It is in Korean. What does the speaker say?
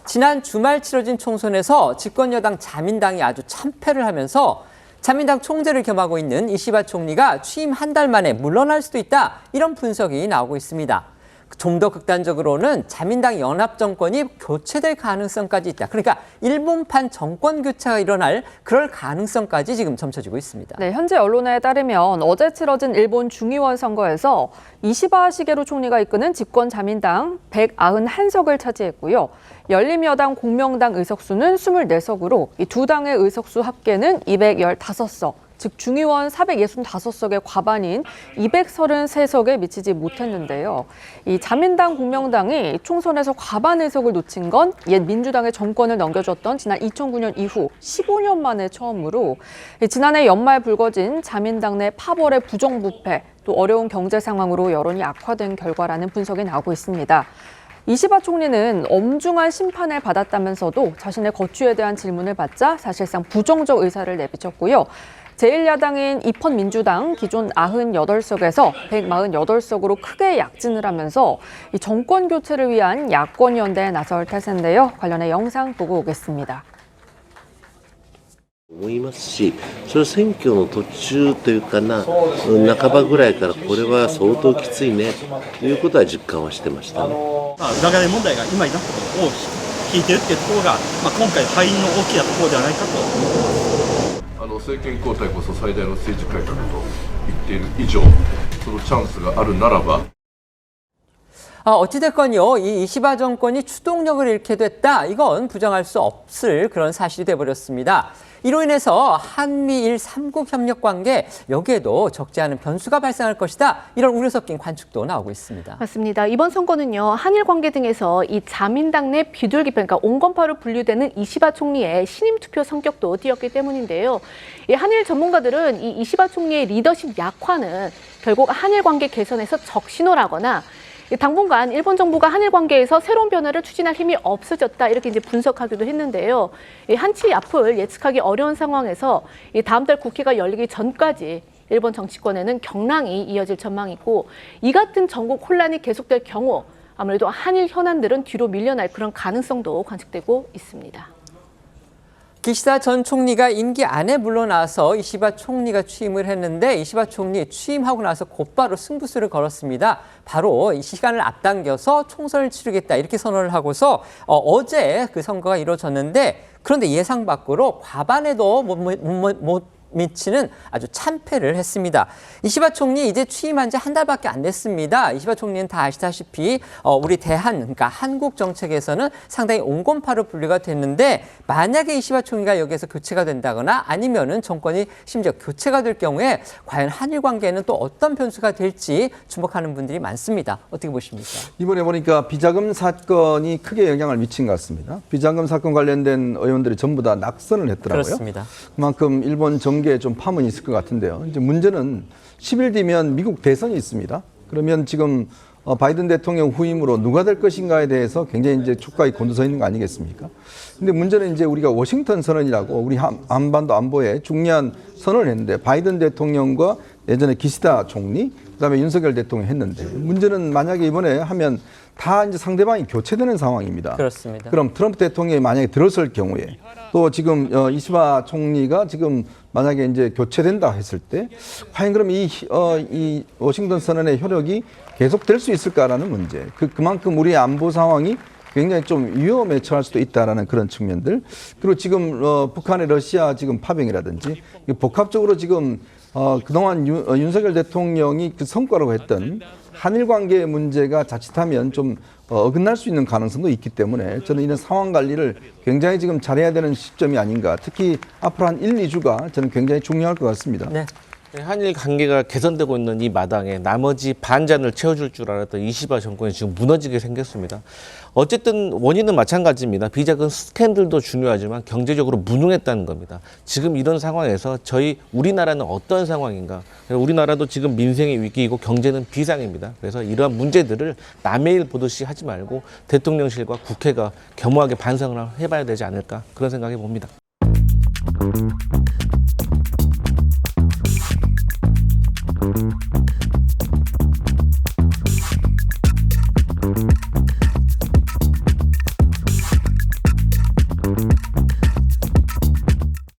지난 주말 치러진 총선에서 집권 여당 자민당이 아주 참패를 하면서 자민당 총재를 겸하고 있는 이시바 총리가 취임 한 달 만에 물러날 수도 있다, 이런 분석이 나오고 있습니다. 좀 더 극단적으로는 자민당 연합정권이 교체될 가능성까지 있다. 그러니까 일본판 정권 교체가 일어날 그럴 가능성까지 지금 점쳐지고 있습니다. 네, 현재 언론에 따르면 어제 치러진 일본 중의원 선거에서 이시바 시게루 총리가 이끄는 집권 자민당 191석을 차지했고요. 열림여당 공명당 의석수는 24석으로 이 두 당의 의석수 합계는 215석. 즉 중의원 465석의 과반인 233석에 미치지 못했는데요. 이 자민당 공명당이 총선에서 과반 의석을 놓친 건 옛 민주당의 정권을 넘겨줬던 지난 2009년 이후 15년 만에 처음으로 지난해 연말 불거진 자민당 내 파벌의 부정부패, 또 어려운 경제 상황으로 여론이 악화된 결과라는 분석이 나오고 있습니다. 이시바 총리는 엄중한 심판을 받았다면서도 자신의 거취에 대한 질문을 받자 사실상 부정적 의사를 내비쳤고요. 제1야당인 입헌민주당 기존 98석에서 148석으로 크게 약진을 하면서 이 정권 교체를 위한 야권연대에 나설 태세인데요. 관련해 영상 보고 오겠습니다. 思いますし、それ選挙の途中というかな、半ばぐらいからこれは相当きついねということは実感はしてましたね。裏金問題が今になったことを聞いているというところが、今回敗因の大きなところではないかと思います。政権交代こそ最大の政治改革と言っている以上、そのチャンスがあるならば。 어찌됐건요, 이 이시바 정권이 추동력을 잃게 됐다, 이건 부정할 수 없을 그런 사실이 돼버렸습니다. 이로 인해서 한미일 3국 협력 관계, 여기에도 적지 않은 변수가 발생할 것이다, 이런 우려 섞인 관측도 나오고 있습니다. 맞습니다. 이번 선거는요, 한일 관계 등에서 이 자민당 내 비둘기 편, 그러니까 온건파로 분류되는 이시바 총리의 신임 투표 성격도 띄었기 때문인데요. 이 한일 전문가들은 이 이시바 총리의 리더십 약화는 결국 한일 관계 개선에서 적신호라거나 당분간 일본 정부가 한일 관계에서 새로운 변화를 추진할 힘이 없어졌다, 이렇게 이제 분석하기도 했는데요. 한치 앞을 예측하기 어려운 상황에서 다음 달 국회가 열리기 전까지 일본 정치권에는 경랑이 이어질 전망이고, 이 같은 전국 혼란이 계속될 경우 아무래도 한일 현안들은 뒤로 밀려날 그런 가능성도 관측되고 있습니다. 기시다 전 총리가 임기 안에 물러나서 이시바 총리가 취임을 했는데, 이시바 총리 취임하고 나서 곧바로 승부수를 걸었습니다. 바로 이 시간을 앞당겨서 총선을 치르겠다, 이렇게 선언을 하고서 어제 그 선거가 이루어졌는데, 그런데 예상 밖으로 과반에도 못 미치는 아주 참패를 했습니다. 이시바 총리 이제 취임한 지 한 달밖에 안 됐습니다. 이시바 총리는 다 아시다시피 우리 그러니까 한국 정책에서는 상당히 온건파로 분류가 됐는데, 만약에 이시바 총리가 여기에서 교체가 된다거나 아니면은 정권이 심지어 교체가 될 경우에 과연 한일 관계에는 또 어떤 변수가 될지 주목하는 분들이 많습니다. 어떻게 보십니까? 이번에 보니까 비자금 사건이 크게 영향을 미친 것 같습니다. 비자금 사건 관련된 의원들이 전부 다 낙선을 했더라고요. 그렇습니다. 그만큼 일본 정계에 좀 파문이 있을 것 같은데요. 이제 문제는 10일 뒤면 미국 대선이 있습니다. 그러면 지금 바이든 대통령 후임으로 누가 될 것인가에 대해서 굉장히 이제 촉각이 곤두서 있는 거 아니겠습니까? 근데 문제는 이제 우리가 워싱턴 선언이라고 우리 한반도 안보에 중요한 선언을 했는데, 바이든 대통령과 예전에 기시다 총리, 그다음에 윤석열 대통령이 했는데, 문제는 만약에 이번에 하면 다 이제 상대방이 교체되는 상황입니다. 그렇습니다. 그럼 트럼프 대통령이 만약에 들어설 경우에, 또 지금 이시바 총리가 지금 만약에 이제 교체된다 했을 때, 과연 그럼 이 워싱턴 선언의 효력이 계속될 수 있을까라는 문제. 그만큼 우리의 안보 상황이 굉장히 좀 위험에 처할 수도 있다라는 그런 측면들. 그리고 지금 북한의 러시아 지금 파병이라든지 복합적으로 지금 그동안 윤석열 대통령이 그 성과라고 했던 한일 관계의 문제가 자칫하면 좀 어긋날 수 있는 가능성도 있기 때문에, 저는 이런 상황 관리를 굉장히 지금 잘해야 되는 시점이 아닌가. 특히 앞으로 한 1, 2주가 저는 굉장히 중요할 것 같습니다. 네. 한일 관계가 개선되고 있는 이 마당에 나머지 반잔을 채워줄 줄 알았던 이시바 정권이 지금 무너지게 생겼습니다. 어쨌든 원인은 마찬가지입니다. 비자금 스캔들도 중요하지만 경제적으로 무능했다는 겁니다. 지금 이런 상황에서 우리나라는 어떤 상황인가? 우리나라도 지금 민생의 위기이고 경제는 비상입니다. 그래서 이러한 문제들을 남의 일 보듯이 하지 말고 대통령실과 국회가 겸허하게 반성을 해봐야 되지 않을까, 그런 생각해 봅니다. 있습니다.